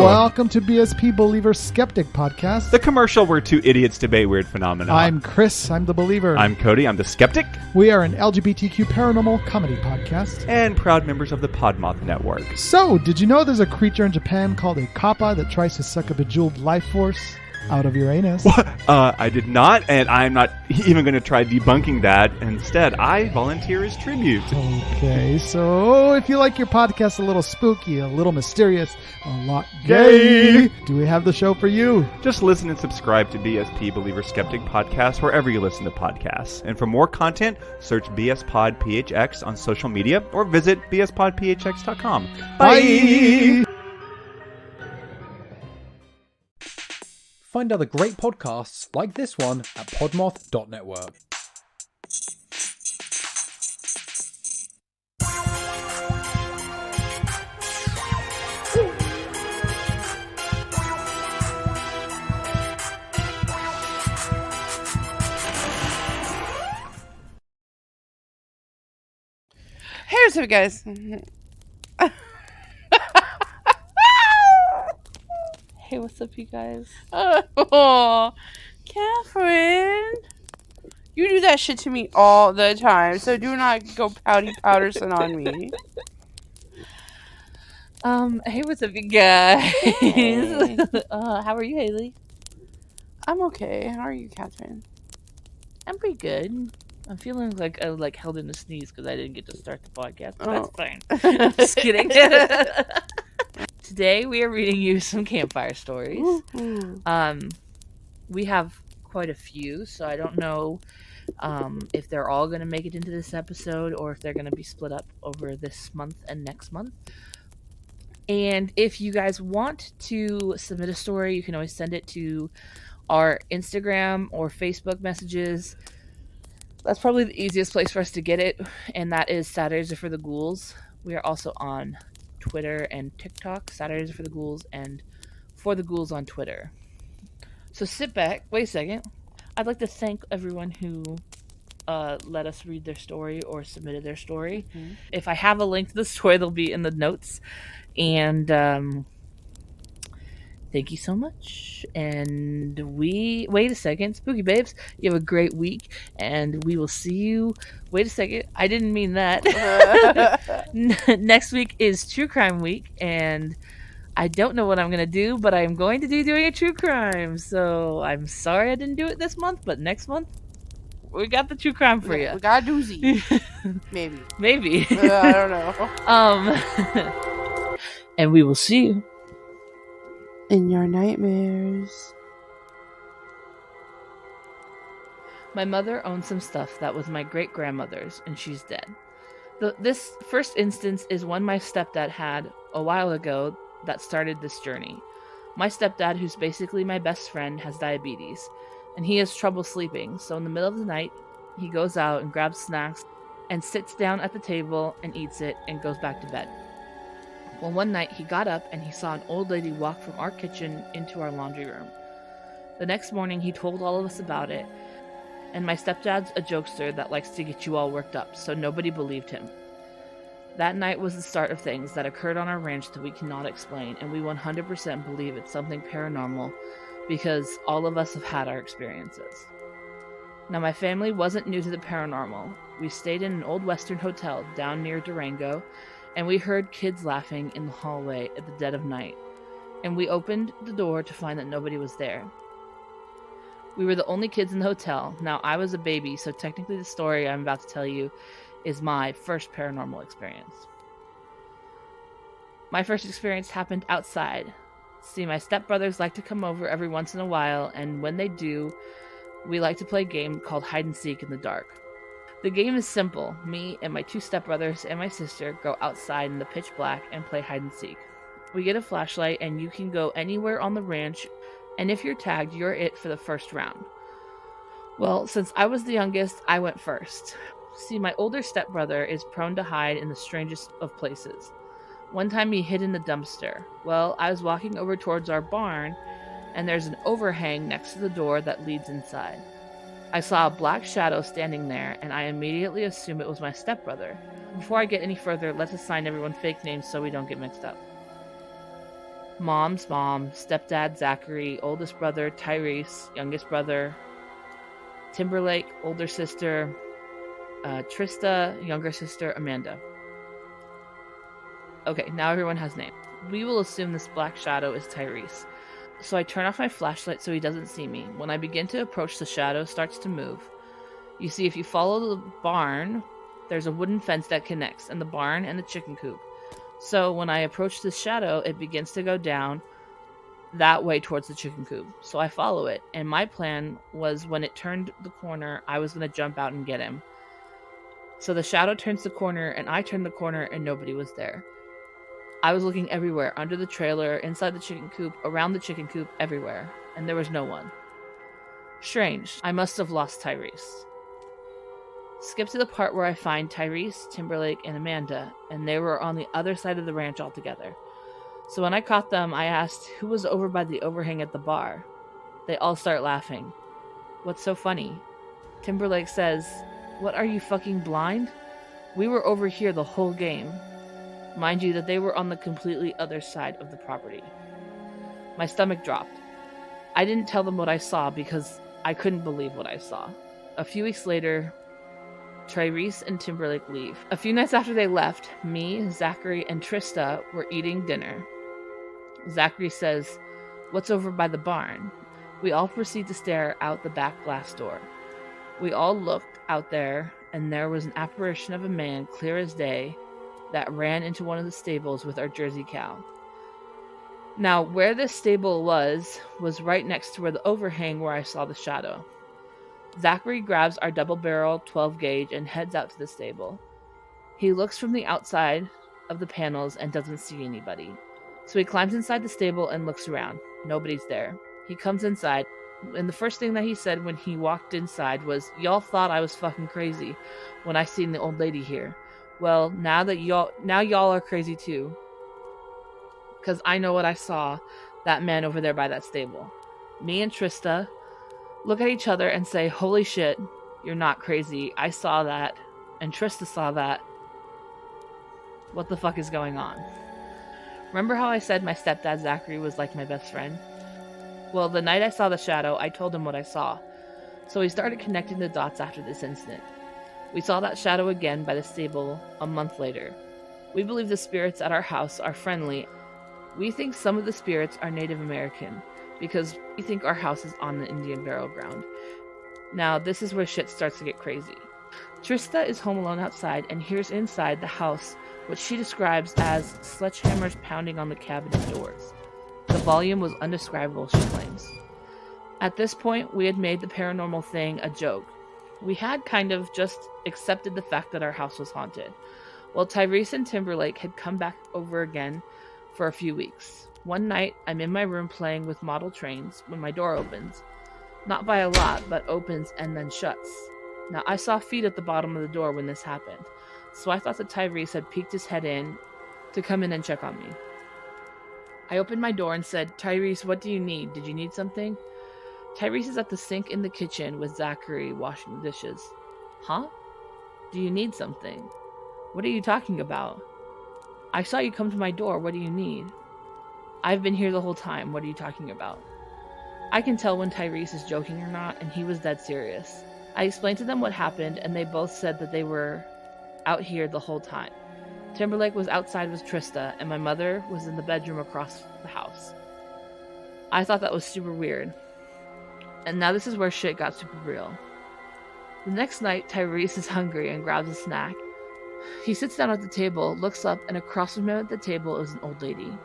Welcome to BSP Believer Skeptic Podcast. The commercial where two idiots debate weird phenomena. I'm Chris, I'm the believer. I'm Cody, I'm the skeptic. We are an LGBTQ paranormal comedy podcast. And proud members of the Podmoth Network. So, did you know there's a creature in Japan called a kappa that tries to suck a bejeweled life force out of your anus? What? I did not, and I'm not even going to try debunking that. Instead, I volunteer as tribute. Okay, so if you like your podcast a little spooky, a little mysterious, a lot gay, do we have the show for you? Just listen and subscribe to BSP Believer Skeptic Podcast wherever you listen to podcasts. And for more content, search BSPodPHX on social media or visit bspodphx.com. Bye! Find other great podcasts like this one at Podmoth.network. Hey, what's up, guys? Hey, what's up, you guys? Oh, Catherine. You do that shit to me all the time, so do not go pouty Powderson on me. Hey, what's up, you guys? Hey. How are you, Haley? I'm okay. How are you, Catherine? I'm pretty good. I'm feeling like I held in a sneeze because I didn't get to start the podcast, but that's fine. Just kidding. Today we are reading you some Campfire Stories. We have quite a few, so I don't know if they're all going to make it into this episode or if they're going to be split up over this month and next month. And if you guys want to submit a story, you can always send it to our Instagram or Facebook messages. That's probably the easiest place for us to get it, and that is Saturdays Are for the Ghouls. We are also on Twitter and TikTok, Saturdays Are for the Ghouls, and For the Ghouls on Twitter. So sit back, wait a second. I'd like to thank everyone who let us read their story or submitted their story. Mm-hmm. If I have a link to the story, they'll be in the notes. And thank you so much. And wait a second, Spooky Babes, you have a great week, and we will see you. Wait a second, I didn't mean that. Next week is True Crime Week, and I don't know what I'm going to do, but I'm going to be doing a true crime. So I'm sorry I didn't do it this month, but next month, we got the true crime for you. We got a doozy. Maybe. I don't know. And we will see you in your nightmares. My mother owned some stuff that was my great-grandmother's, and she's dead. This first instance is one my stepdad had a while ago that started this journey. My stepdad, who's basically my best friend, has diabetes, and he has trouble sleeping, so in the middle of the night, he goes out and grabs snacks and sits down at the table and eats it and goes back to bed. Well, one night he got up and he saw an old lady walk from our kitchen into our laundry room. The next morning he told all of us about it, and my stepdad's a jokester that likes to get you all worked up, so nobody believed him. That night was the start of things that occurred on our ranch that we cannot explain, and we 100% believe it's something paranormal because all of us have had our experiences. Now, my family wasn't new to the paranormal. We stayed in an old Western hotel down near Durango, and we heard kids laughing in the hallway at the dead of night, and we opened the door to find that nobody was there. We were the only kids in the hotel. Now, I was a baby, so technically the story I'm about to tell you is my first paranormal experience. My first experience happened outside. See, my stepbrothers like to come over every once in a while, and when they do, we like to play a game called hide and seek in the dark. The game is simple. Me and my two stepbrothers and my sister go outside in the pitch black and play hide and seek. We get a flashlight and you can go anywhere on the ranch, and if you're tagged, you're it for the first round. Well, since I was the youngest, I went first. See, my older stepbrother is prone to hide in the strangest of places. One time he hid in the dumpster. Well, I was walking over towards our barn, and there's an overhang next to the door that leads inside. I saw a black shadow standing there, and I immediately assumed it was my stepbrother. Before I get any further, let's assign everyone fake names so we don't get mixed up. Mom's mom, stepdad Zachary, oldest brother Tyrese, youngest brother Timberlake, older sister Trista, younger sister Amanda. Okay, now everyone has names. We will assume this black shadow is Tyrese. So I turn off my flashlight so he doesn't see me. When I begin to approach, the shadow starts to move. You see, if you follow the barn, there's a wooden fence that connects, and the barn and the chicken coop. So when I approach this shadow, it begins to go down that way towards the chicken coop. So I follow it, and my plan was when it turned the corner, I was going to jump out and get him. So the shadow turns the corner, and I turned the corner, and nobody was there. I was looking everywhere, under the trailer, inside the chicken coop, around the chicken coop, everywhere, and there was no one. Strange. I must have lost Tyrese. Skip to the part where I find Tyrese, Timberlake, and Amanda, and they were on the other side of the ranch altogether. So when I caught them, I asked who was over by the overhang at the bar. They all start laughing. What's so funny? Timberlake says, "What, are you fucking blind? We were over here the whole game." Mind you that they were on the completely other side of the property. My stomach dropped. I didn't tell them what I saw because I couldn't believe what I saw. A few weeks later, Tyrese and Timberlake leave. A few nights after they left, me, Zachary, and Trista were eating dinner. Zachary says, "What's over by the barn?" We all proceed to stare out the back glass door. We all looked out there, and there was an apparition of a man, clear as day, that ran into one of the stables with our Jersey cow. Now, where this stable was right next to where the overhang where I saw the shadow. Zachary grabs our double-barrel 12-gauge and heads out to the stable. He looks from the outside of the panels and doesn't see anybody. So he climbs inside the stable and looks around. Nobody's there. He comes inside, and the first thing that he said when he walked inside was, "Y'all thought I was fucking crazy when I seen the old lady here. Well, now y'all are crazy too. Because I know what I saw, that man over there by that stable." Me and Trista look at each other and say, "Holy shit, you're not crazy. I saw that, and Trista saw that. What the fuck is going on?" Remember how I said my stepdad Zachary was like my best friend? Well, the night I saw the shadow, I told him what I saw. So he started connecting the dots after this incident. We saw that shadow again by the stable a month later. We believe the spirits at our house are friendly. We think some of the spirits are Native American, because we think our house is on the Indian burial ground. Now, this is where shit starts to get crazy. Trista is home alone outside and hears inside the house what she describes as sledgehammers pounding on the cabinet doors. The volume was undescribable, she claims. At this point, we had made the paranormal thing a joke. We had kind of just accepted the fact that our house was haunted. Well, Tyrese and Timberlake had come back over again for a few weeks. One night, I'm in my room playing with model trains when my door opens. Not by a lot, but opens and then shuts. Now, I saw feet at the bottom of the door when this happened, so I thought that Tyrese had peeked his head in to come in and check on me. I opened my door and said, "Tyrese, what do you need? Did you need something?" Tyrese is at the sink in the kitchen with Zachary washing the dishes. "Huh? Do you need something? What are you talking about? I saw you come to my door. What do you need?" "I've been here the whole time. What are you talking about?" I can tell when Tyrese is joking or not, and he was dead serious. I explained to them what happened, and they both said that they were out here the whole time. Timberlake was outside with Trista, and my mother was in the bedroom across the house. I thought that was super weird. And now this is where shit got super real. The next night, Tyrese is hungry and grabs a snack. He sits down at the table, looks up, and across from him at the table is an old lady.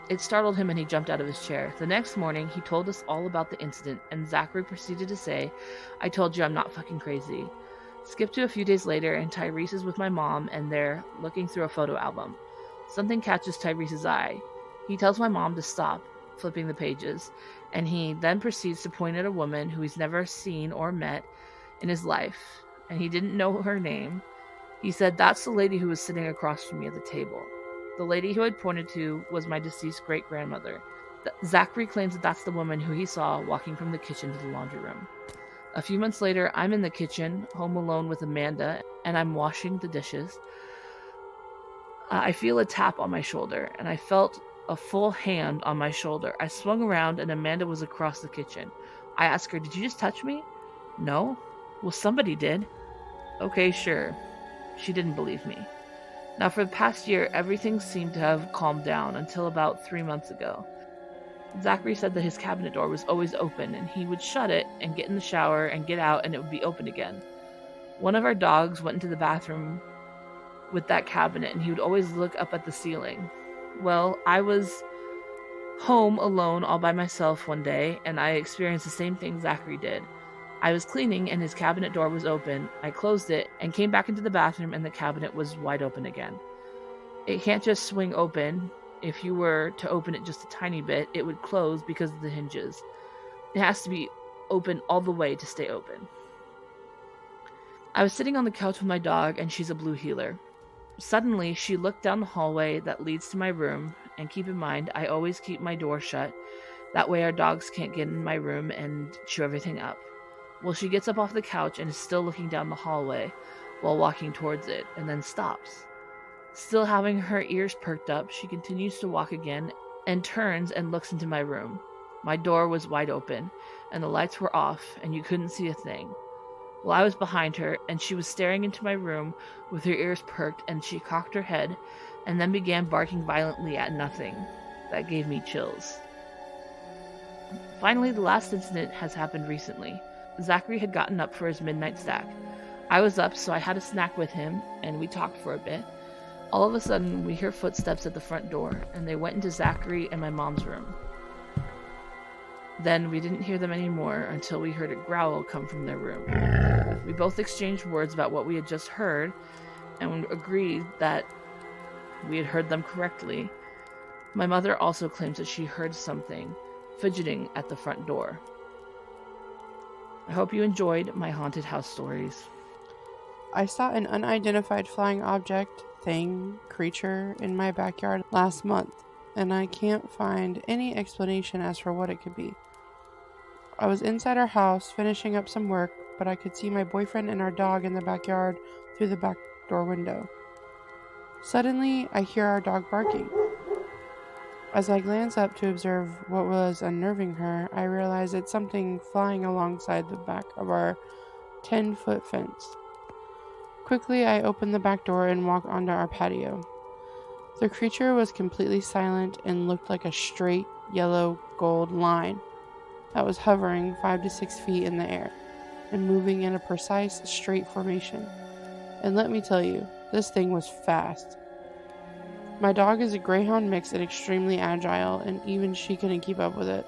It startled him and he jumped out of his chair. The next morning, he told us all about the incident, and Zachary proceeded to say, "I told you I'm not fucking crazy." Skip to a few days later, and Tyrese is with my mom, and they're looking through a photo album. Something catches Tyrese's eye. He tells my mom to stop flipping the pages, and he then proceeds to point at a woman who he's never seen or met in his life, and he didn't know her name. He said, "That's the lady who was sitting across from me at the table." The lady who had pointed to was my deceased great-grandmother. Zachary claims that that's the woman who he saw walking from the kitchen to the laundry room. A few months later, I'm in the kitchen, home alone with Amanda, and I'm washing the dishes. I feel a tap on my shoulder, and I felt a full hand on my shoulder. I swung around and Amanda was across the kitchen. I asked her, "Did you just touch me?" "No." "Well, somebody did." "Okay, sure." She didn't believe me. Now, for the past year, everything seemed to have calmed down until about 3 months ago. Zachary said that his cabinet door was always open, and he would shut it and get in the shower and get out, and it would be open again. One of our dogs went into the bathroom with that cabinet, and he would always look up at the ceiling. Well, I was home alone all by myself one day, and I experienced the same thing Zachary did. I was cleaning, and his cabinet door was open. I closed it and came back into the bathroom, and the cabinet was wide open again. It can't just swing open. If you were to open it just a tiny bit, it would close because of the hinges. It has to be open all the way to stay open. I was sitting on the couch with my dog, and she's a blue heeler. Suddenly, she looked down the hallway that leads to my room, and keep in mind, I always keep my door shut. That way our dogs can't get in my room and chew everything up. Well, she gets up off the couch and is still looking down the hallway while walking towards it, and then stops. Still having her ears perked up, she continues to walk again and turns and looks into my room. My door was wide open, and the lights were off, and you couldn't see a thing. Well, I was behind her, and she was staring into my room with her ears perked, and she cocked her head and then began barking violently at nothing. That gave me chills. Finally, the last incident has happened recently. Zachary had gotten up for his midnight snack. I was up, so I had a snack with him, and we talked for a bit. All of a sudden, we hear footsteps at the front door, and they went into Zachary and my mom's room. Then we didn't hear them anymore until we heard a growl come from their room. We both exchanged words about what we had just heard, and agreed that we had heard them correctly. My mother also claims that she heard something fidgeting at the front door. I hope you enjoyed my haunted house stories. I saw an unidentified flying object, thing, creature in my backyard last month, and I can't find any explanation as for what it could be. I was inside our house finishing up some work, but I could see my boyfriend and our dog in the backyard through the back door window. Suddenly, I hear our dog barking. As I glance up to observe what was unnerving her, I realize it's something flying alongside the back of our 10-foot fence. Quickly, I open the back door and walk onto our patio. The creature was completely silent and looked like a straight yellow gold line that was hovering 5 to 6 feet in the air and moving in a precise straight formation. And let me tell you, this thing was fast. My dog is a greyhound mix and extremely agile, and even she couldn't keep up with it.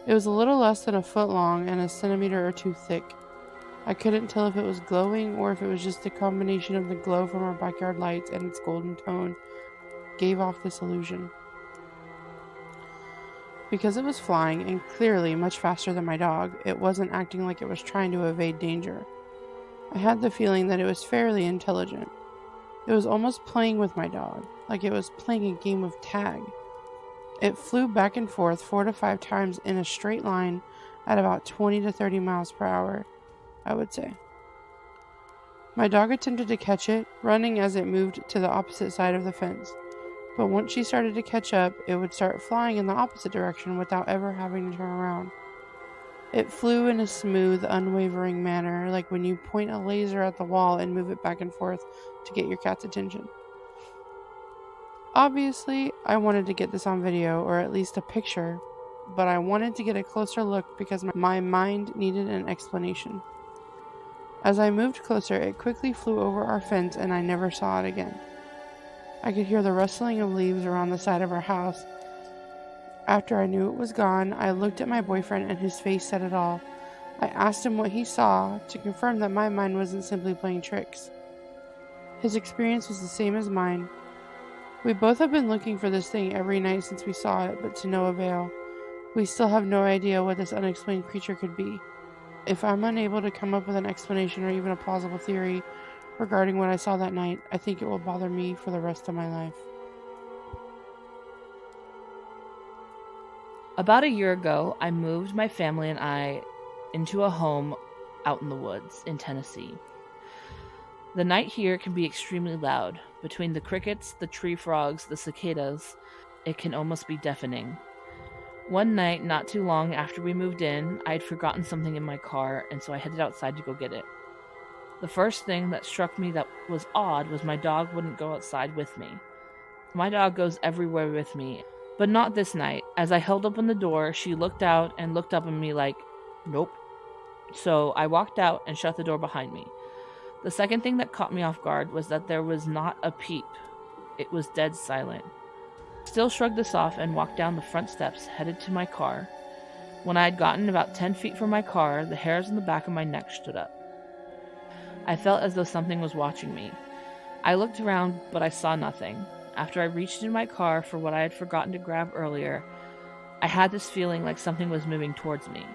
It was a little less than a foot long and a centimeter or two thick. I couldn't tell if it was glowing or if it was just a combination of the glow from our backyard lights and its golden tone gave off this illusion. Because it was flying and clearly much faster than my dog, it wasn't acting like it was trying to evade danger. I had the feeling that it was fairly intelligent. It was almost playing with my dog, like it was playing a game of tag. It flew back and forth 4 to 5 times in a straight line at about 20 to 30 miles per hour, I would say. My dog attempted to catch it, running as it moved to the opposite side of the fence. But once she started to catch up, it would start flying in the opposite direction without ever having to turn around. It flew in a smooth, unwavering manner, like when you point a laser at the wall and move it back and forth to get your cat's attention. Obviously, I wanted to get this on video, or at least a picture, but I wanted to get a closer look because my mind needed an explanation. As I moved closer, it quickly flew over our fence and I never saw it again. I could hear the rustling of leaves around the side of our house. After I knew it was gone, I looked at my boyfriend and his face said it all. I asked him what he saw to confirm that my mind wasn't simply playing tricks. His experience was the same as mine. We both have been looking for this thing every night since we saw it, but to no avail. We still have no idea what this unexplained creature could be. If I'm unable to come up with an explanation or even a plausible theory regarding what I saw that night, I think it will bother me for the rest of my life. About a year ago, I moved my family and I into a home out in the woods in Tennessee. The night here can be extremely loud. Between the crickets, the tree frogs, the cicadas, It can almost be deafening. One night, not too long after we moved in, I had forgotten something in my car, and so I headed outside to go get it. The first thing that struck me that was odd was my dog wouldn't go outside with me. My dog goes everywhere with me, but not this night. As I held open the door, she looked out and looked up at me like, nope. So I walked out and shut the door behind me. The second thing that caught me off guard was that there was not a peep. It was dead silent. Still shrugged this off and walked down the front steps, headed to my car. When I had gotten about 10 feet from my car, the hairs on the back of my neck stood up. I felt as though something was watching me. I looked around, but I saw nothing. After I reached in my car for what I had forgotten to grab earlier, I had this feeling like something was moving towards me.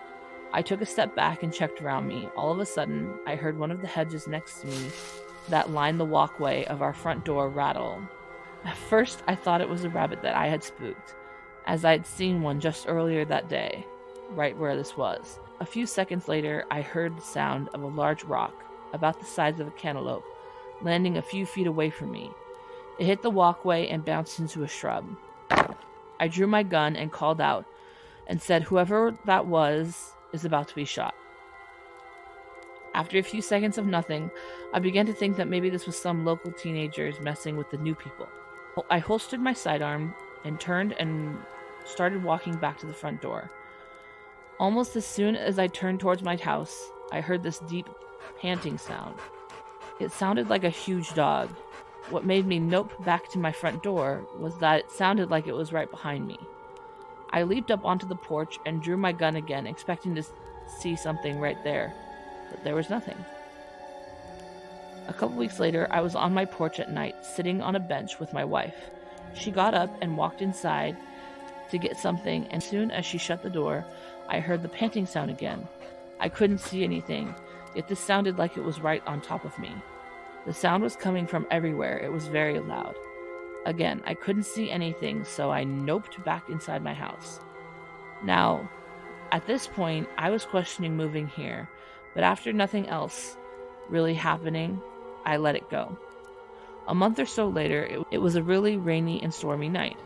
I took a step back and checked around me. All of a sudden, I heard one of the hedges next to me that lined the walkway of our front door rattle. At first, I thought it was a rabbit that I had spooked, as I had seen one just earlier that day, right where this was. A few seconds later, I heard the sound of a large rock, about the size of a cantaloupe, landing a few feet away from me. It hit the walkway and bounced into a shrub. I drew my gun and called out, and said whoever that was is about to be shot. After a few seconds of nothing, I began to think that maybe this was some local teenagers messing with the new people. I holstered my sidearm and turned and started walking back to the front door. Almost as soon as I turned towards my house, I heard this deep panting sound. It sounded like a huge dog. What made me nope back to my front door was that it sounded like it was right behind me. I leaped up onto the porch and drew my gun again, expecting to see something right there, but there was nothing. A couple weeks later, I was on my porch at night, sitting on a bench with my wife. She got up and walked inside to get something, and as soon as she shut the door, I heard the panting sound again. I couldn't see anything, yet this sounded like it was right on top of me. The sound was coming from everywhere. It was very loud. Again, I couldn't see anything, so I noped back inside my house. Now, at this point, I was questioning moving here, but after nothing else really happening, I let it go. A month or so later, it was a really rainy and stormy night.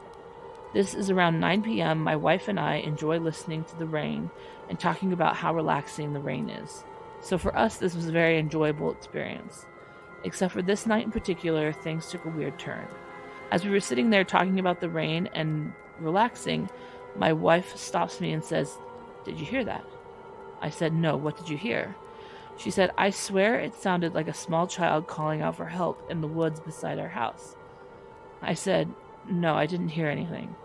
This is around 9 p.m. My wife and I enjoy listening to the rain and talking about how relaxing the rain is. So for us, this was a very enjoyable experience. Except for this night in particular, things took a weird turn. As we were sitting there talking about the rain and relaxing, my wife stops me and says, "Did you hear that?" I said, "No, what did you hear?" She said, "I swear it sounded like a small child calling out for help in the woods beside our house." I said, "No, I didn't hear anything."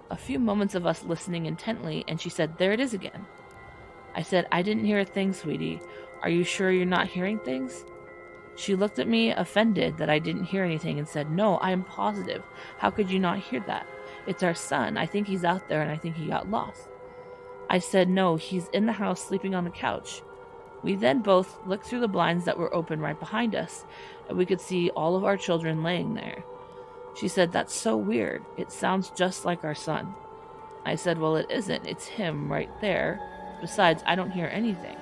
A few moments of us listening intently, and she said, "There it is again." I said, "I didn't hear a thing, sweetie. Are you sure you're not hearing things?" She looked at me, offended that I didn't hear anything, and said, "No, I am positive. How could you not hear that? It's our son. I think he's out there, and I think he got lost." I said, "No, he's in the house sleeping on the couch." We then both looked through the blinds that were open right behind us, and we could see all of our children laying there. She said, "That's so weird. It sounds just like our son." I said, "Well, it isn't. It's him right there. Besides, I don't hear anything."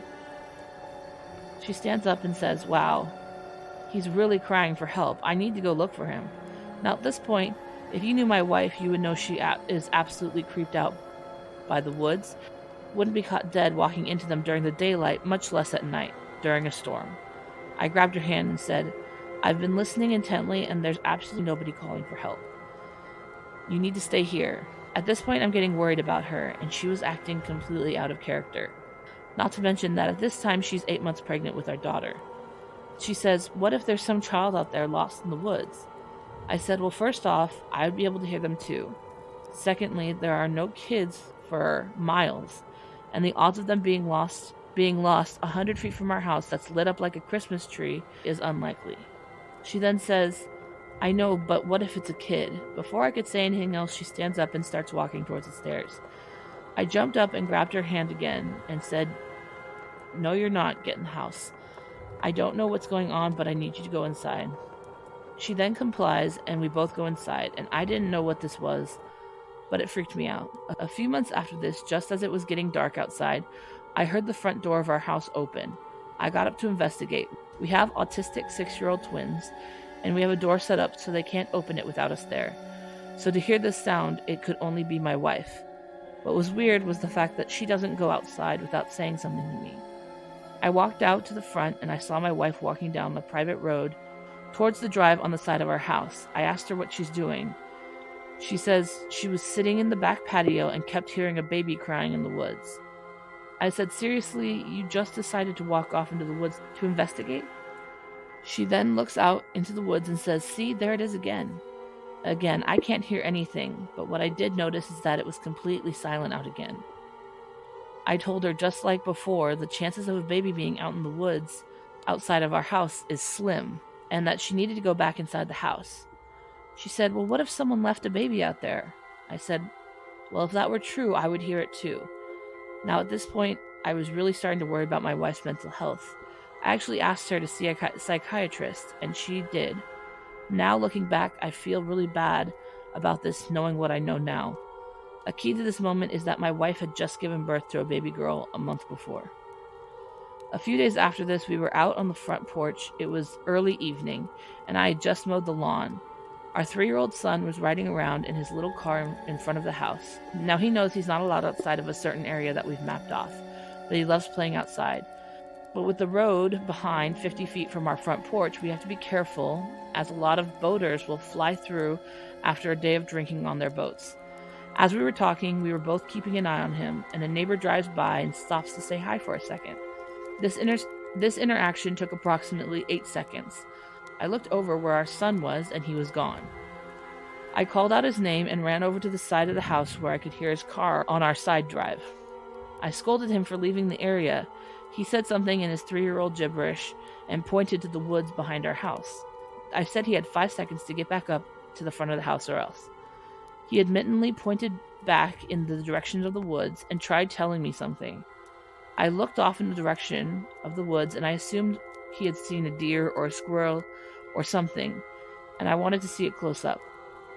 She stands up and says, "Wow. He's really crying for help. I need to go look for him." Now, at this point, if you knew my wife, you would know she is absolutely creeped out by the woods. Wouldn't be caught dead walking into them during the daylight, much less at night, during a storm. I grabbed her hand and said, "I've been listening intently, and there's absolutely nobody calling for help. You need to stay here." At this point, I'm getting worried about her, and she was acting completely out of character. Not to mention that at this time, she's 8 months pregnant with our daughter. She says, "What if there's some child out there lost in the woods?" I said, "Well, first off, I would be able to hear them too. Secondly, there are no kids for miles, and the odds of them being lost 100 feet from our house that's lit up like a Christmas tree is unlikely." She then says, "I know, but what if it's a kid?" Before I could say anything else, she stands up and starts walking towards the stairs. I jumped up and grabbed her hand again and said, "No, you're not. Get in the house. I don't know what's going on, but I need you to go inside." She then complies, and we both go inside, and I didn't know what this was, but it freaked me out. A few months after this, just as it was getting dark outside, I heard the front door of our house open. I got up to investigate. We have autistic 6-year-old twins, and we have a door set up so they can't open it without us there. So to hear this sound, it could only be my wife. What was weird was the fact that she doesn't go outside without saying something to me. I walked out to the front and I saw my wife walking down the private road towards the drive on the side of our house. I asked her what she's doing. She says she was sitting in the back patio and kept hearing a baby crying in the woods. I said, seriously, you just decided to walk off into the woods to investigate? She then looks out into the woods and says, see, there it is again. Again, I can't hear anything, but what I did notice is that it was completely silent out again. I told her, just like before, the chances of a baby being out in the woods outside of our house is slim, and that she needed to go back inside the house. She said, well, what if someone left a baby out there? I said, well, if that were true, I would hear it too. Now, at this point, I was really starting to worry about my wife's mental health. I actually asked her to see a psychiatrist, and she did. Now, looking back, I feel really bad about this, knowing what I know now. A key to this moment is that my wife had just given birth to a baby girl a month before. A few days after this, we were out on the front porch. It was early evening, and I had just mowed the lawn. Our 3-year-old son was riding around in his little car in front of the house. Now, he knows he's not allowed outside of a certain area that we've mapped off, but he loves playing outside. But with the road behind 50 feet from our front porch, we have to be careful, as a lot of boaters will fly through after a day of drinking on their boats. As we were talking, we were both keeping an eye on him, and a neighbor drives by and stops to say hi for a second. This interaction took approximately 8 seconds. I looked over where our son was, and he was gone. I called out his name and ran over to the side of the house where I could hear his car on our side drive. I scolded him for leaving the area. He said something in his 3-year-old gibberish and pointed to the woods behind our house. I said he had 5 seconds to get back up to the front of the house or else. He admittedly pointed back in the direction of the woods and tried telling me something. I looked off in the direction of the woods and I assumed he had seen a deer or a squirrel or something, and I wanted to see it close up.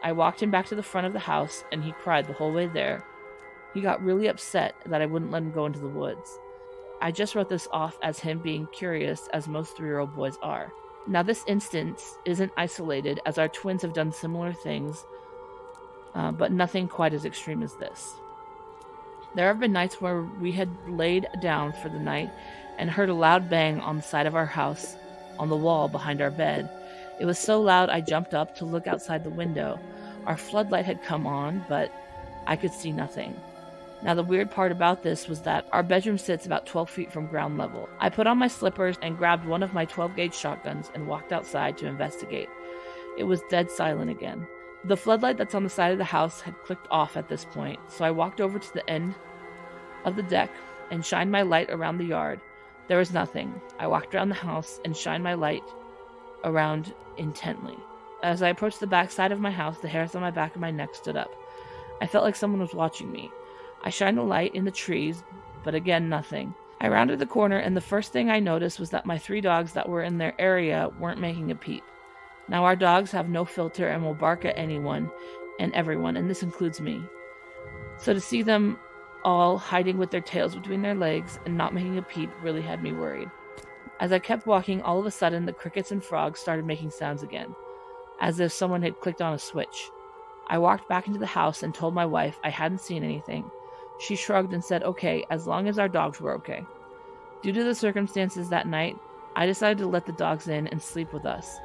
I walked him back to the front of the house and he cried the whole way there. He got really upset that I wouldn't let him go into the woods. I just wrote this off as him being curious, as most 3-year-old boys are. Now, this instance isn't isolated, as our twins have done similar things, but nothing quite as extreme as this. There have been nights where we had laid down for the night and heard a loud bang on the side of our house on the wall behind our bed. It was so loud I jumped up to look outside the window. Our floodlight had come on, but I could see nothing. Now, the weird part about this was that our bedroom sits about 12 feet from ground level. I put on my slippers and grabbed one of my 12-gauge shotguns and walked outside to investigate. It was dead silent again. The floodlight that's on the side of the house had clicked off at this point, so I walked over to the end of the deck and shined my light around the yard. There was nothing. I walked around the house and shined my light around intently. As I approached the back side of my house, the hairs on my back and my neck stood up. I felt like someone was watching me. I shined a light in the trees, but again, nothing. I rounded the corner, and the first thing I noticed was that my 3 dogs that were in their area weren't making a peep. Now, our dogs have no filter and will bark at anyone and everyone, and this includes me. So to see them all hiding with their tails between their legs and not making a peep really had me worried. As I kept walking, all of a sudden, the crickets and frogs started making sounds again, as if someone had clicked on a switch. I walked back into the house and told my wife I hadn't seen anything. She shrugged and said, okay, as long as our dogs were okay. Due to the circumstances that night, I decided to let the dogs in and sleep with us.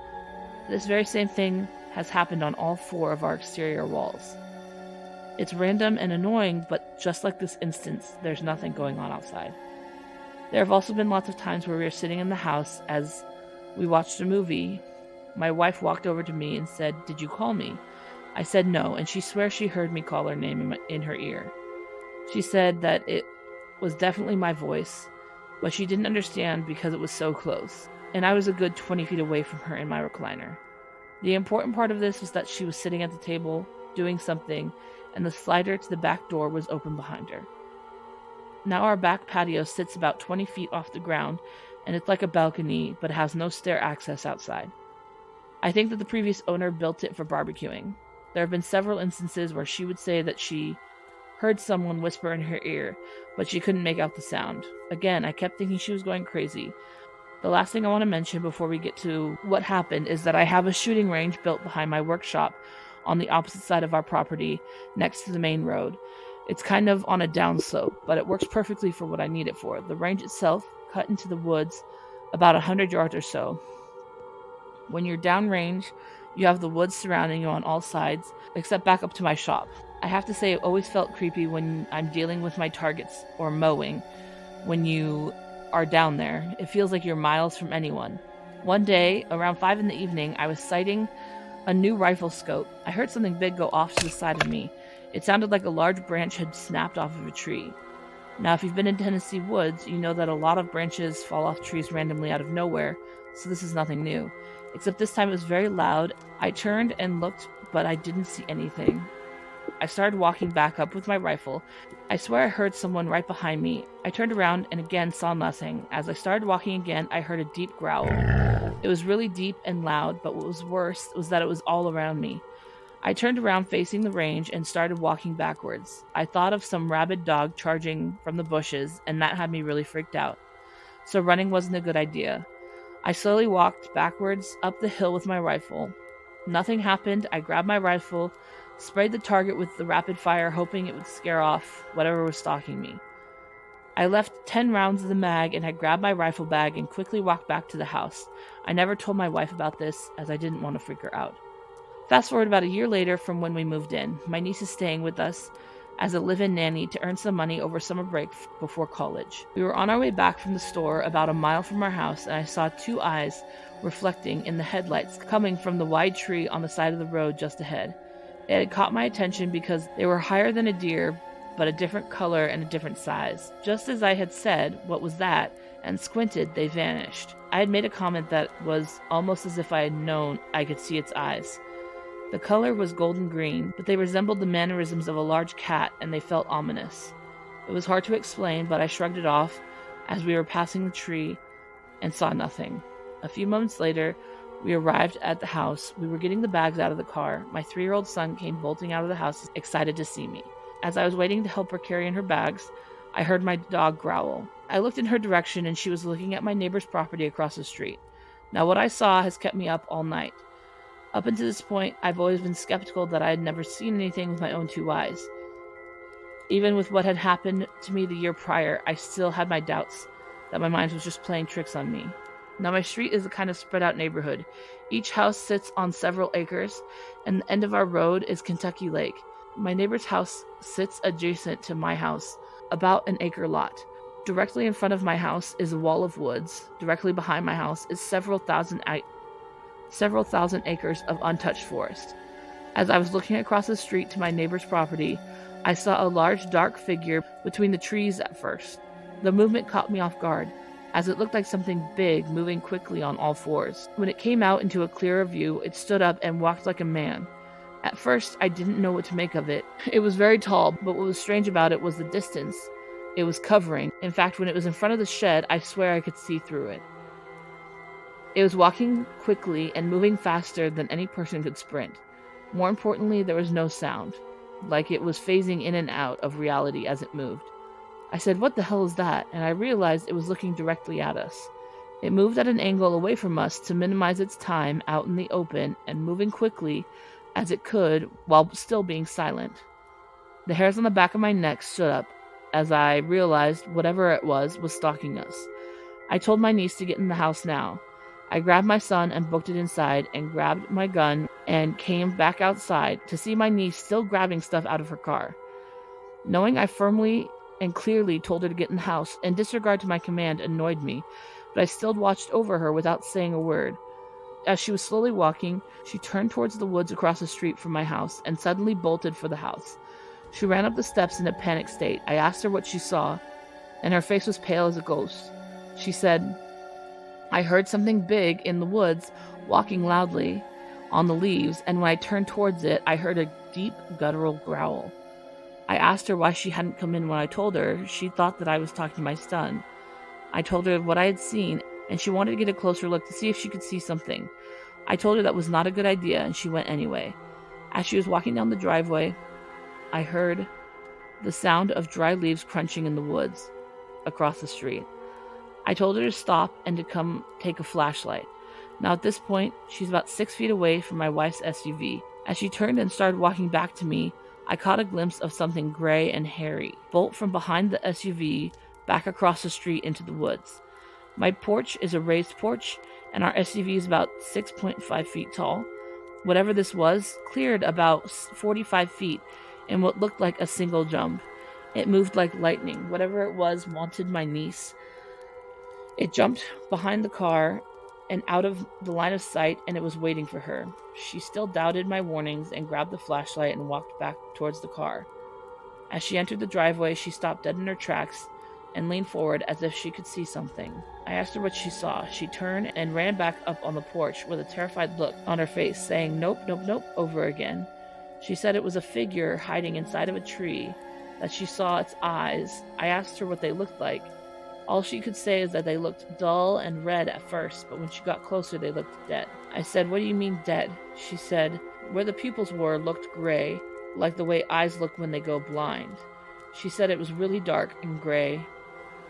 This very same thing has happened on all 4 of our exterior walls. It's random and annoying, but just like this instance, there's nothing going on outside. There have also been lots of times where we were sitting in the house as we watched a movie. My wife walked over to me and said, did you call me? I said no, and she swears she heard me call her name in her ear. She said that it was definitely my voice, but she didn't understand because it was so close, and I was a good 20 feet away from her in my recliner. The important part of this was that she was sitting at the table doing something, and the slider to the back door was open behind her. Now our back patio sits about 20 feet off the ground, and it's like a balcony, but it has no stair access outside. I think that the previous owner built it for barbecuing. There have been several instances where she would say that she heard someone whisper in her ear, but she couldn't make out the sound. Again, I kept thinking she was going crazy. The last thing I want to mention before we get to what happened is that I have a shooting range built behind my workshop on the opposite side of our property, next to the main road. It's kind of on a downslope, but it works perfectly for what I need it for. The range itself cut into the woods about 100 yards or so. When you're downrange, you have the woods surrounding you on all sides, except back up to my shop. I have to say it always felt creepy when I'm dealing with my targets or mowing. When you are down there, it feels like you're miles from anyone. One day, around 5 in the evening, I was sighting a new rifle scope. I heard something big go off to the side of me. It sounded like a large branch had snapped off of a tree. Now, if you've been in Tennessee woods, you know that a lot of branches fall off trees randomly out of nowhere, so this is nothing new. Except this time it was very loud. I turned and looked, but I didn't see anything. I started walking back up with my rifle. I swear I heard someone right behind me. I turned around and again saw nothing. As I started walking again, I heard a deep growl. It was really deep and loud, but what was worse was that it was all around me. I turned around facing the range and started walking backwards. I thought of some rabid dog charging from the bushes, and that had me really freaked out. So running wasn't a good idea. I slowly walked backwards up the hill with my rifle. Nothing happened. I grabbed my rifle, sprayed the target with the rapid fire, hoping it would scare off whatever was stalking me. I left 10 rounds of the mag and had grabbed my rifle bag and quickly walked back to the house. I never told my wife about this, as I didn't want to freak her out. Fast forward about a year later from when we moved in. My niece is staying with us as a live-in nanny to earn some money over summer break before college. We were on our way back from the store about a mile from our house, and I saw 2 eyes reflecting in the headlights coming from the wide tree on the side of the road just ahead. It had caught my attention because they were higher than a deer, but a different color and a different size. Just as I had said, "What was that?" and squinted, they vanished. I had made a comment that was almost as if I had known I could see its eyes. The color was golden green, but they resembled the mannerisms of a large cat, and they felt ominous. It was hard to explain, but I shrugged it off as we were passing the tree and saw nothing. A few moments later, we arrived at the house. We were getting the bags out of the car. My 3-year-old son came bolting out of the house, excited to see me. As I was waiting to help her carry in her bags, I heard my dog growl. I looked in her direction, and she was looking at my neighbor's property across the street. Now, what I saw has kept me up all night. Up until this point, I've always been skeptical that I had never seen anything with my own 2 eyes. Even with what had happened to me the year prior, I still had my doubts that my mind was just playing tricks on me. Now, my street is a kind of spread out neighborhood. Each house sits on several acres, and the end of our road is Kentucky Lake. My neighbor's house sits adjacent to my house, about an acre lot. Directly in front of my house is a wall of woods. Directly behind my house is several thousand acres of untouched forest. As I was looking across the street to my neighbor's property, I saw a large dark figure between the trees at first. The movement caught me off guard, as it looked like something big moving quickly on all 4s. When it came out into a clearer view, it stood up and walked like a man. At first, I didn't know what to make of it. It was very tall, but what was strange about it was the distance it was covering. In fact, when it was in front of the shed, I swear I could see through it. It was walking quickly and moving faster than any person could sprint. More importantly, there was no sound, like it was phasing in and out of reality as it moved. I said, "What the hell is that?" And I realized it was looking directly at us. It moved at an angle away from us to minimize its time out in the open and moving quickly as it could while still being silent. The hairs on the back of my neck stood up as I realized whatever it was stalking us. I told my niece to get in the house now. I grabbed my son and booked it inside and grabbed my gun and came back outside to see my niece still grabbing stuff out of her car. Knowing I firmly and clearly told her to get in the house, in disregard to my command, annoyed me, but I still watched over her without saying a word. As she was slowly walking, she turned towards the woods across the street from my house and suddenly bolted for the house. She ran up the steps in a panic state. I asked her what she saw, and her face was pale as a ghost. She said, "I heard something big in the woods walking loudly on the leaves, and when I turned towards it, I heard a deep guttural growl." I asked her why she hadn't come in when I told her. She thought that I was talking to my son. I told her what I had seen, and she wanted to get a closer look to see if she could see something. I told her that was not a good idea, and she went anyway. As she was walking down the driveway, I heard the sound of dry leaves crunching in the woods across the street. I told her to stop and to come take a flashlight. Now at this point, she's about 6 feet away from my wife's SUV. As she turned and started walking back to me, I caught a glimpse of something gray and hairy bolt from behind the SUV back across the street into the woods. My porch is a raised porch, and our SUV is about 6.5 feet tall. Whatever this was cleared about 45 feet in what looked like a single jump. It moved like lightning. Whatever it was wanted my niece. It jumped behind the car and out of the line of sight, and it was waiting for her. She still doubted my warnings and grabbed the flashlight and walked back towards the car. As she entered the driveway, she stopped dead in her tracks and leaned forward as if she could see something. I asked her what she saw. She turned and ran back up on the porch with a terrified look on her face, saying, "Nope, nope, nope," over again. She said it was a figure hiding inside of a tree, that she saw its eyes. I asked her what they looked like. All she could say is that they looked dull and red at first, but when she got closer, they looked dead. I said, "What do you mean dead?" She said, "Where the pupils were looked gray, like the way eyes look when they go blind." She said it was really dark and gray,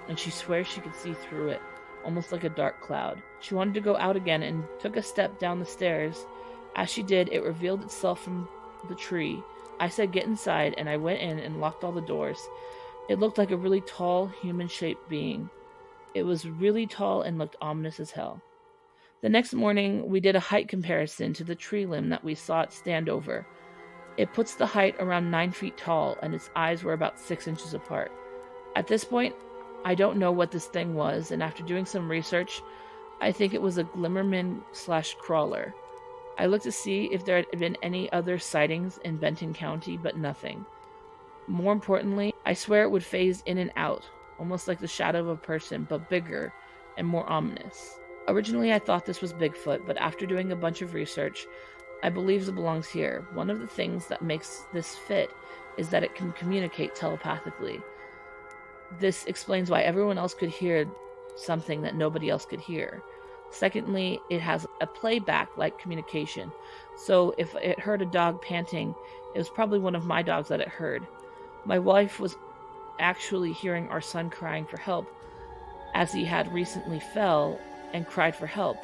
and she swears she could see through it, almost like a dark cloud. She wanted to go out again and took a step down the stairs. As she did, it revealed itself from the tree. I said, "Get inside," and I went in and locked all the doors. It looked like a really tall, human-shaped being. It was really tall and looked ominous as hell. The next morning, we did a height comparison to the tree limb that we saw it stand over. It puts the height around 9 feet tall, and its eyes were about 6 inches apart. At this point, I don't know what this thing was, and after doing some research, I think it was a Glimmerman/crawler. I looked to see if there had been any other sightings in Benton County, but nothing. More importantly, I swear it would phase in and out, almost like the shadow of a person, but bigger and more ominous. Originally, I thought this was Bigfoot, but after doing a bunch of research, I believe it belongs here. One of the things that makes this fit is that it can communicate telepathically. This explains why everyone else could hear something that nobody else could hear. Secondly, it has a playback-like communication. So if it heard a dog panting, it was probably one of my dogs that it heard. My wife was actually hearing our son crying for help, as he had recently fell and cried for help.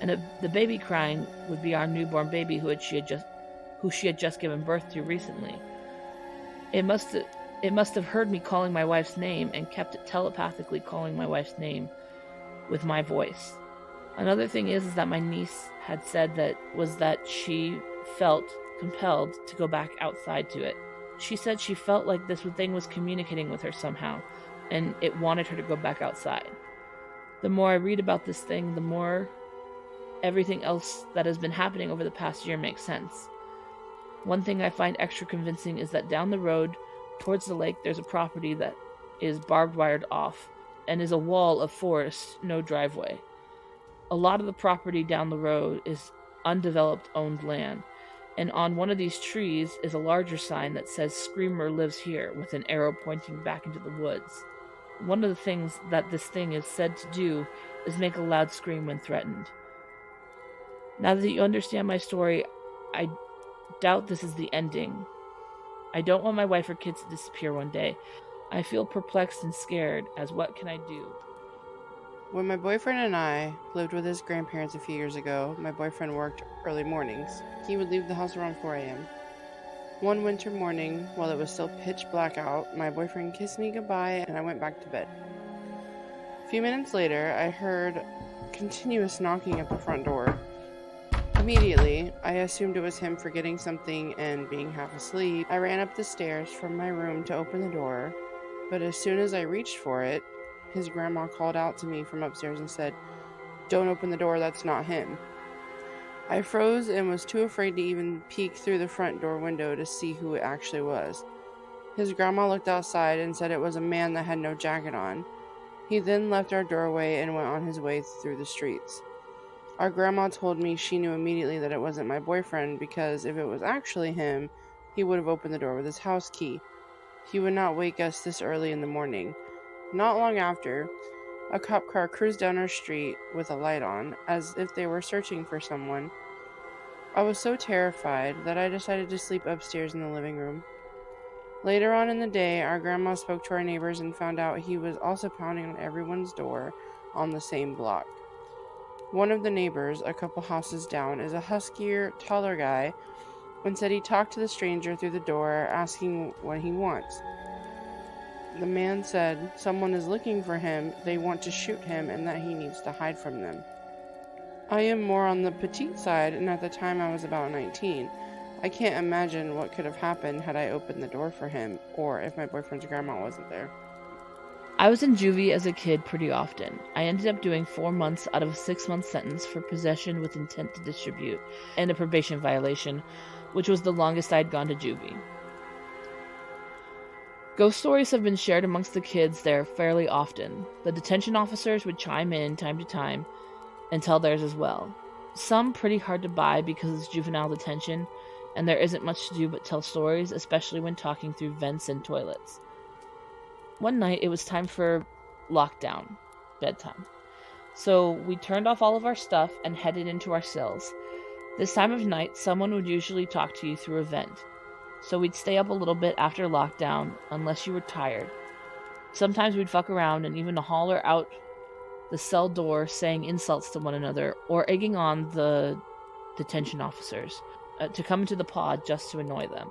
And the baby crying would be our newborn baby who she had just given birth to recently. It must have heard me calling my wife's name and kept it telepathically calling my wife's name with my voice. Another thing is that my niece had said that she felt compelled to go back outside to it. She said she felt like this thing was communicating with her somehow, and it wanted her to go back outside. The more I read about this thing, the more everything else that has been happening over the past year makes sense. One thing I find extra convincing is that down the road, towards the lake, there's a property that is barbed wired off, and is a wall of forest, no driveway. A lot of the property down the road is undeveloped owned land, and on one of these trees is a larger sign that says "Screamer lives here," with an arrow pointing back into the woods. One of the things that this thing is said to do is make a loud scream when threatened. Now that you understand my story, I doubt this is the ending. I don't want my wife or kids to disappear one day. I feel perplexed and scared, as what can I do? When my boyfriend and I lived with his grandparents a few years ago, my boyfriend worked early mornings. He would leave the house around 4 a.m. One winter morning, while it was still pitch black out, my boyfriend kissed me goodbye and I went back to bed. A few minutes later, I heard continuous knocking at the front door. Immediately, I assumed it was him forgetting something and being half asleep. I ran up the stairs from my room to open the door, but as soon as I reached for it, his grandma called out to me from upstairs and said, "Don't open the door, that's not him." I froze and was too afraid to even peek through the front door window to see who it actually was. His grandma looked outside and said it was a man that had no jacket on. He then left our doorway and went on his way through the streets. Our grandma told me she knew immediately that it wasn't my boyfriend because if it was actually him, he would have opened the door with his house key. He would not wake us this early in the morning. Not long after, a cop car cruised down our street with a light on, as if they were searching for someone. I was so terrified that I decided to sleep upstairs in the living room. Later on in the day, our grandma spoke to our neighbors and found out he was also pounding on everyone's door on the same block. One of the neighbors, a couple houses down, is a huskier, taller guy and said he talked to the stranger through the door, asking what he wants. The man said someone is looking for him, they want to shoot him, and that he needs to hide from them. I am more on the petite side, and at the time I was about 19. I can't imagine what could have happened had I opened the door for him, or if my boyfriend's grandma wasn't there. I was in juvie as a kid pretty often. I ended up doing 4 months out of a 6-month sentence for possession with intent to distribute, and a probation violation, which was the longest I'd gone to juvie. Ghost stories have been shared amongst the kids there fairly often. The detention officers would chime in time to time and tell theirs as well. Some pretty hard to buy because it's juvenile detention, and there isn't much to do but tell stories, especially when talking through vents and toilets. One night, it was time for lockdown, bedtime. So we turned off all of our stuff and headed into our cells. This time of night, someone would usually talk to you through a vent. So we'd stay up a little bit after lockdown, unless you were tired. Sometimes we'd fuck around and even holler out the cell door saying insults to one another, or egging on the detention officers to come into the pod just to annoy them.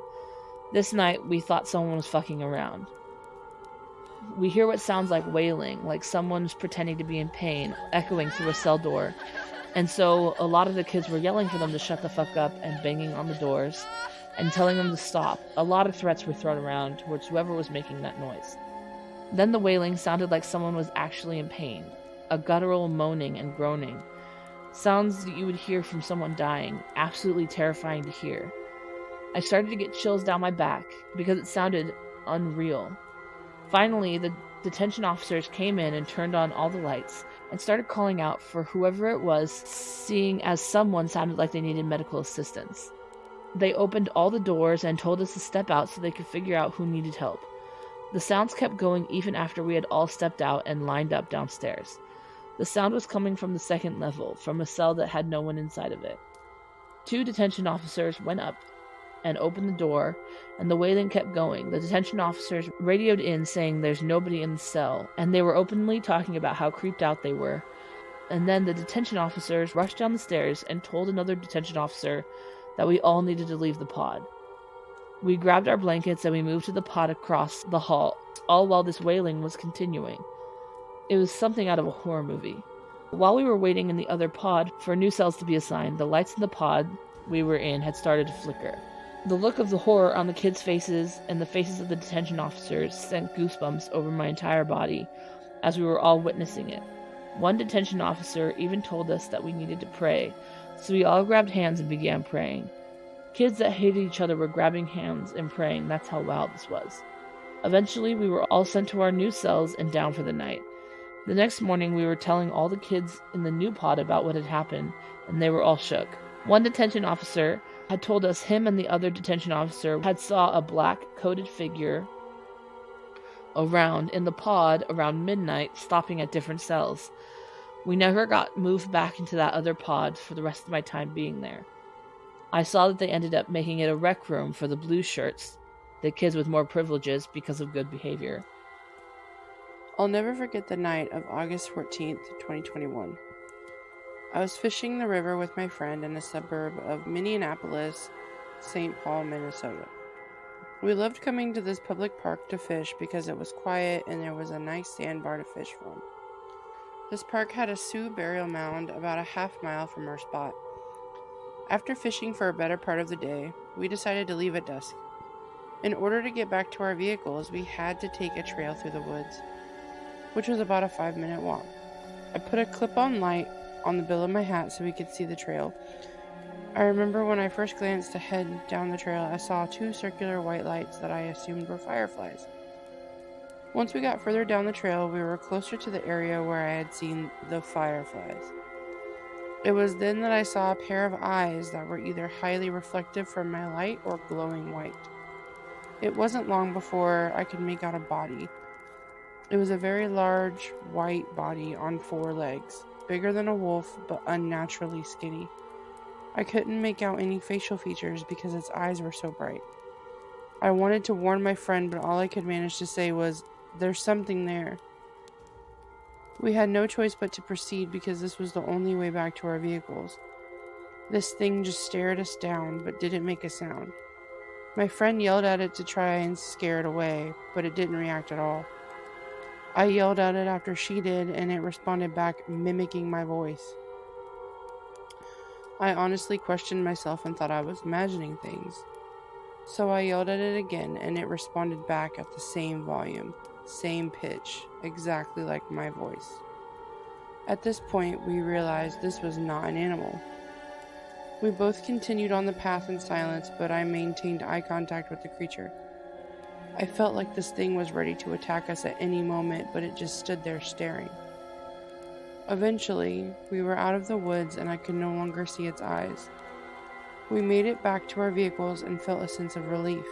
This night, we thought someone was fucking around. We hear what sounds like wailing, like someone's pretending to be in pain, echoing through a cell door. And so a lot of the kids were yelling for them to shut the fuck up and banging on the doors and telling them to stop. A lot of threats were thrown around towards whoever was making that noise. Then the wailing sounded like someone was actually in pain, a guttural moaning and groaning. Sounds that you would hear from someone dying, absolutely terrifying to hear. I started to get chills down my back because it sounded unreal. Finally, the detention officers came in and turned on all the lights and started calling out for whoever it was, seeing as someone sounded like they needed medical assistance. They opened all the doors and told us to step out so they could figure out who needed help. The sounds kept going even after we had all stepped out and lined up downstairs. The sound was coming from the second level, from a cell that had no one inside of it. 2 detention officers went up and opened the door, and the wailing kept going. The detention officers radioed in saying there's nobody in the cell, and they were openly talking about how creeped out they were. And then the detention officers rushed down the stairs and told another detention officer that we all needed to leave the pod. We grabbed our blankets and we moved to the pod across the hall, all while this wailing was continuing. It was something out of a horror movie. While we were waiting in the other pod for new cells to be assigned, the lights in the pod we were in had started to flicker. The look of the horror on the kids' faces and the faces of the detention officers sent goosebumps over my entire body as we were all witnessing it. One detention officer even told us that we needed to pray, so we all grabbed hands and began praying. Kids that hated each other were grabbing hands and praying. That's how wild this was. Eventually, we were all sent to our new cells and down for the night. The next morning, we were telling all the kids in the new pod about what had happened, and they were all shook. One detention officer had told us him and the other detention officer had saw a black coated figure around in the pod around midnight, stopping at different cells. We never got moved back into that other pod for the rest of my time being there. I saw that they ended up making it a rec room for the blue shirts, the kids with more privileges because of good behavior. I'll never forget the night of August 14th, 2021. I was fishing the river with my friend in a suburb of Minneapolis, St. Paul, Minnesota. We loved coming to this public park to fish because it was quiet and there was a nice sandbar to fish from. This park had a Sioux burial mound about a half-mile from our spot. After fishing for a better part of the day, we decided to leave at dusk. In order to get back to our vehicles, we had to take a trail through the woods, which was about a 5-minute walk. I put a clip-on light on the bill of my hat so we could see the trail. I remember when I first glanced to head down the trail, I saw 2 circular white lights that I assumed were fireflies. Once we got further down the trail, we were closer to the area where I had seen the fireflies. It was then that I saw a pair of eyes that were either highly reflective from my light or glowing white. It wasn't long before I could make out a body. It was a very large, white body on 4 legs, bigger than a wolf, but unnaturally skinny. I couldn't make out any facial features because its eyes were so bright. I wanted to warn my friend, but all I could manage to say was, "There's something there." We had no choice but to proceed because this was the only way back to our vehicles. This thing just stared us down, but didn't make a sound. My friend yelled at it to try and scare it away, but it didn't react at all. I yelled at it after she did, and it responded back, mimicking my voice. I honestly questioned myself and thought I was imagining things. So I yelled at it again, and it responded back at the same volume, same pitch, exactly like my voice. At this point, we realized this was not an animal. We both continued on the path in silence, but I maintained eye contact with the creature. I felt like this thing was ready to attack us at any moment, but it just stood there staring. Eventually, we were out of the woods and I could no longer see its eyes. We made it back to our vehicles and felt a sense of relief.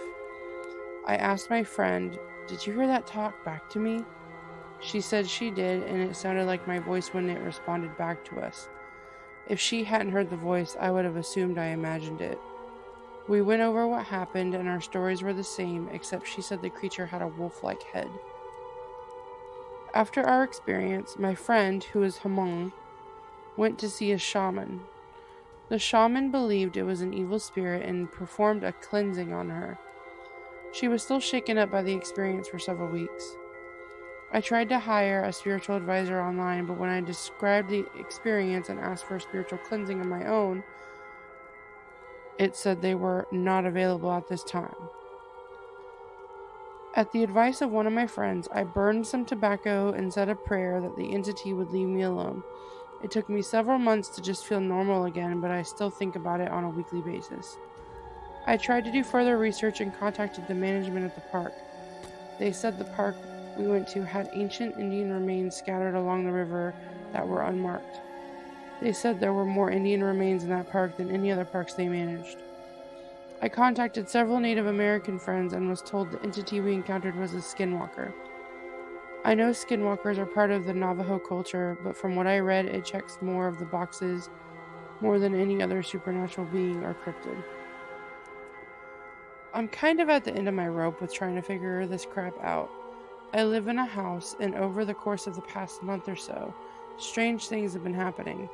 I asked my friend, "Did you hear that talk back to me?" She said she did, and it sounded like my voice when it responded back to us. If she hadn't heard the voice, I would have assumed I imagined it. We went over what happened, and our stories were the same, except she said the creature had a wolf-like head. After our experience, my friend, who is Hmong, went to see a shaman. The shaman believed it was an evil spirit and performed a cleansing on her. She was still shaken up by the experience for several weeks. I tried to hire a spiritual advisor online, but when I described the experience and asked for a spiritual cleansing of my own, it said they were not available at this time. At the advice of one of my friends, I burned some tobacco and said a prayer that the entity would leave me alone. It took me several months to just feel normal again, but I still think about it on a weekly basis. I tried to do further research and contacted the management at the park. They said the park we went to had ancient Indian remains scattered along the river that were unmarked. They said there were more Indian remains in that park than any other parks they managed. I contacted several Native American friends and was told the entity we encountered was a skinwalker. I know skinwalkers are part of the Navajo culture, but from what I read, it checks more of the boxes more than any other supernatural being or cryptid. I'm kind of at the end of my rope with trying to figure this crap out. I live in a house, and over the course of the past month or so, strange things have been happening.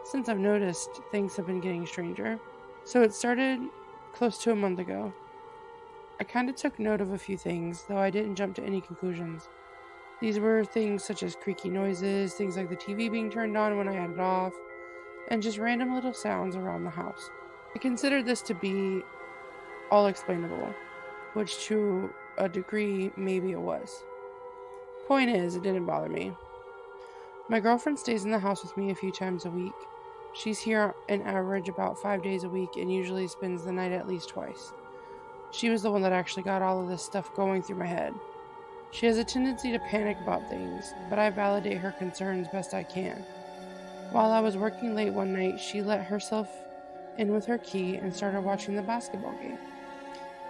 Since I've noticed, things have been getting stranger. So it started close to a month ago. I kind of took note of a few things, though I didn't jump to any conclusions. These were things such as creaky noises, things like the TV being turned on when I had it off, and just random little sounds around the house. I considered this to be all explainable, which to a degree maybe it was. Point is, it didn't bother me. My girlfriend stays in the house with me a few times a week. She's here an average about 5 days a week and usually spends the night at least twice. She was the one that actually got all of this stuff going through my head. She has a tendency to panic about things, but I validate her concerns best I can. While I was working late one night, she let herself in with her key and started watching the basketball game.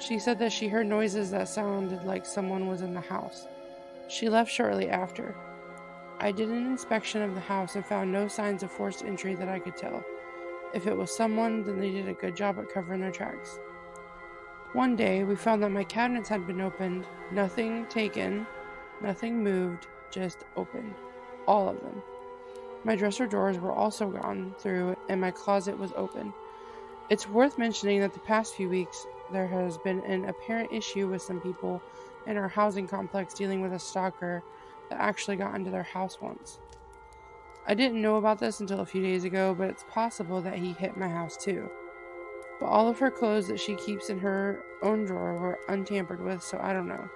She said that she heard noises that sounded like someone was in the house. She left shortly after. I did an inspection of the house and found no signs of forced entry that I could tell. If it was someone, then they did a good job at covering their tracks. One day, we found that my cabinets had been opened, nothing taken, nothing moved, just opened. All of them. My dresser drawers were also gone through, and my closet was open. It's worth mentioning that the past few weeks, there has been an apparent issue with some people in our housing complex dealing with a stalker that actually got into their house once. I didn't know about this until a few days ago, but it's possible that he hit my house too. But all of her clothes that she keeps in her own drawer were untampered with, so I don't know.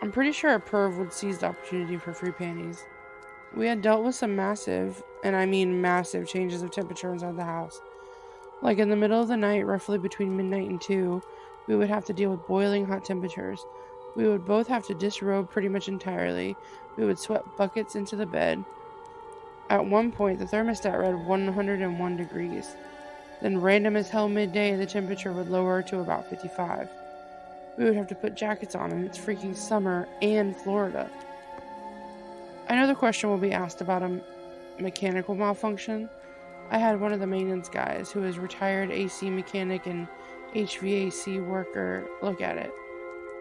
I'm pretty sure a perv would seize the opportunity for free panties. We had dealt with some massive, and I mean massive, changes of temperature inside the house. Like in the middle of the night, roughly between midnight and 2, we would have to deal with boiling hot temperatures. We would both have to disrobe pretty much entirely. We would sweat buckets into the bed. At one point, the thermostat read 101 degrees. Then random as hell midday, the temperature would lower to about 55. We would have to put jackets on, and it's freaking summer and Florida. I know the question will be asked about a mechanical malfunction. I had one of the maintenance guys, who is retired AC mechanic and HVAC worker, look at it.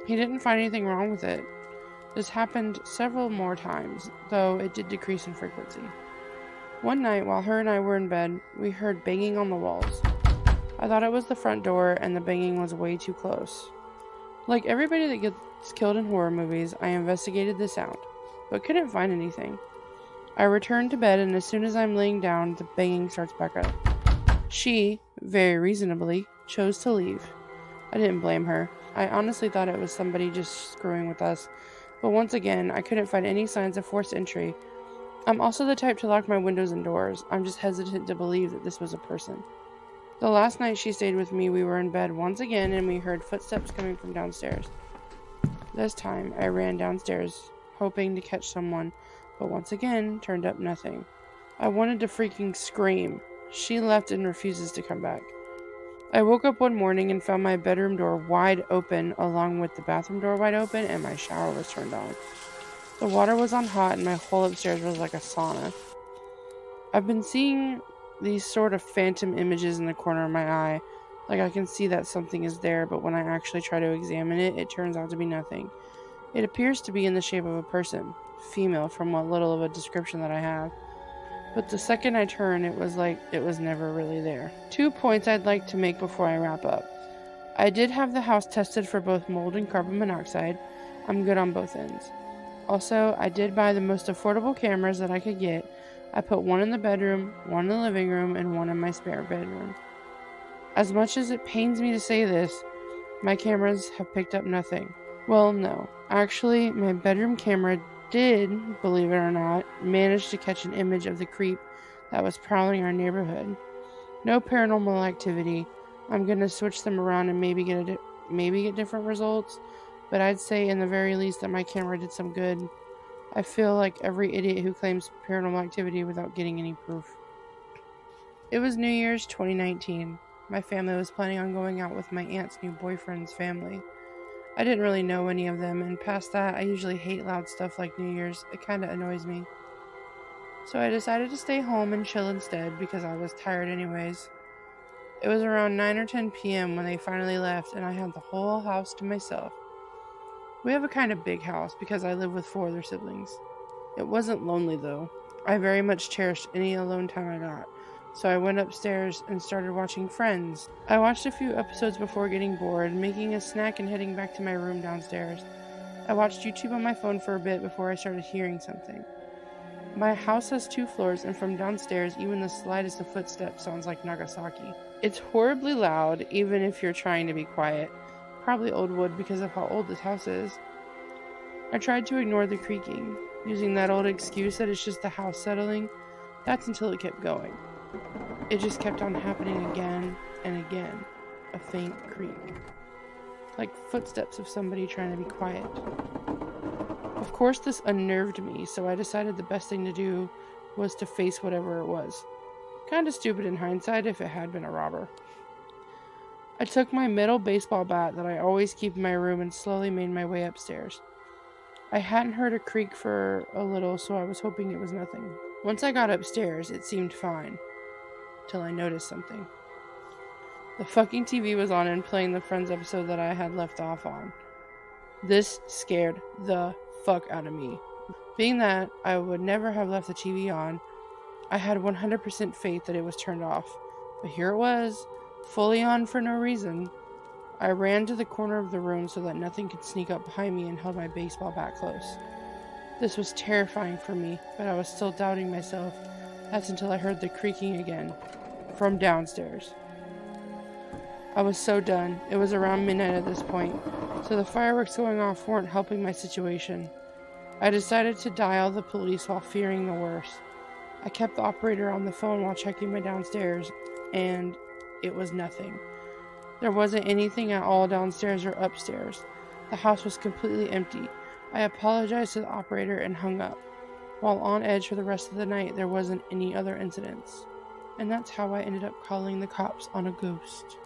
He didn't find anything wrong with it. This happened several more times, though it did decrease in frequency. One night, while her and I were in bed, we heard banging on the walls. I thought it was the front door, and the banging was way too close. Like everybody that gets killed in horror movies, I investigated the sound, but couldn't find anything. I returned to bed, and as soon as I'm laying down, the banging starts back up. She, very reasonably, chose to leave. I didn't blame her. I honestly thought it was somebody just screwing with us, but once again, I couldn't find any signs of forced entry. I'm also the type to lock my windows and doors. I'm just hesitant to believe that this was a person. The last night she stayed with me, we were in bed once again and we heard footsteps coming from downstairs. This time, I ran downstairs, hoping to catch someone, but once again, turned up nothing. I wanted to freaking scream. She left and refuses to come back. I woke up one morning and found my bedroom door wide open, along with the bathroom door wide open, and my shower was turned on. The water was on hot and my whole upstairs was like a sauna. I've been seeing these sort of phantom images in the corner of my eye. Like I can see that something is there, but when I actually try to examine it, it turns out to be nothing. It appears to be in the shape of a person, female from what little of a description that I have. But the second I turn, it was like it was never really there. 2 points I'd like to make before I wrap up. I did have the house tested for both mold and carbon monoxide. I'm good on both ends. Also, I did buy the most affordable cameras that I could get. I put one in the bedroom, one in the living room, and one in my spare bedroom. As much as it pains me to say this, my cameras have picked up nothing. Well, no. Actually, my bedroom camera did, believe it or not, manage to catch an image of the creep that was prowling our neighborhood. No paranormal activity. I'm gonna switch them around and maybe get different results, but I'd say in the very least that my camera did some good. I feel like every idiot who claims paranormal activity without getting any proof. It was New Year's 2019. My family was planning on going out with my aunt's new boyfriend's family. I didn't really know any of them, and past that, I usually hate loud stuff like New Year's. It kinda annoys me. So I decided to stay home and chill instead because I was tired anyways. It was around 9 or 10 p.m. when they finally left, and I had the whole house to myself. We have a kind of big house because I live with 4 other siblings. It wasn't lonely though. I very much cherished any alone time I got, so I went upstairs and started watching Friends. I watched a few episodes before getting bored, making a snack and heading back to my room downstairs. I watched YouTube on my phone for a bit before I started hearing something. My house has 2 floors, and from downstairs, even the slightest of footsteps sounds like Nagasaki. It's horribly loud, even if you're trying to be quiet. Probably old wood because of how old this house is. I tried to ignore the creaking, using that old excuse that it's just the house settling. That's until it kept going. It just kept on happening again and again. A faint creak. Like footsteps of somebody trying to be quiet. Of course this unnerved me, so I decided the best thing to do was to face whatever it was. Kinda stupid in hindsight if it had been a robber. I took my metal baseball bat that I always keep in my room and slowly made my way upstairs. I hadn't heard a creak for a little, so I was hoping it was nothing. Once I got upstairs, it seemed fine. Till I noticed something. The fucking TV was on and playing the Friends episode that I had left off on. This scared the fuck out of me. Being that I would never have left the TV on, I had 100% faith that it was turned off. But here it was, fully on for no reason. I ran to the corner of the room so that nothing could sneak up behind me and held my baseball bat close. This was terrifying for me, but I was still doubting myself. That's until I heard the creaking again, from downstairs. I was so done. It was around midnight at this point, so the fireworks going off weren't helping my situation. I decided to dial the police while fearing the worst. I kept the operator on the phone while checking my downstairs, and it was nothing. There wasn't anything at all downstairs or upstairs. The house was completely empty. I apologized to the operator and hung up. While on edge for the rest of the night, there wasn't any other incidents. And that's how I ended up calling the cops on a ghost.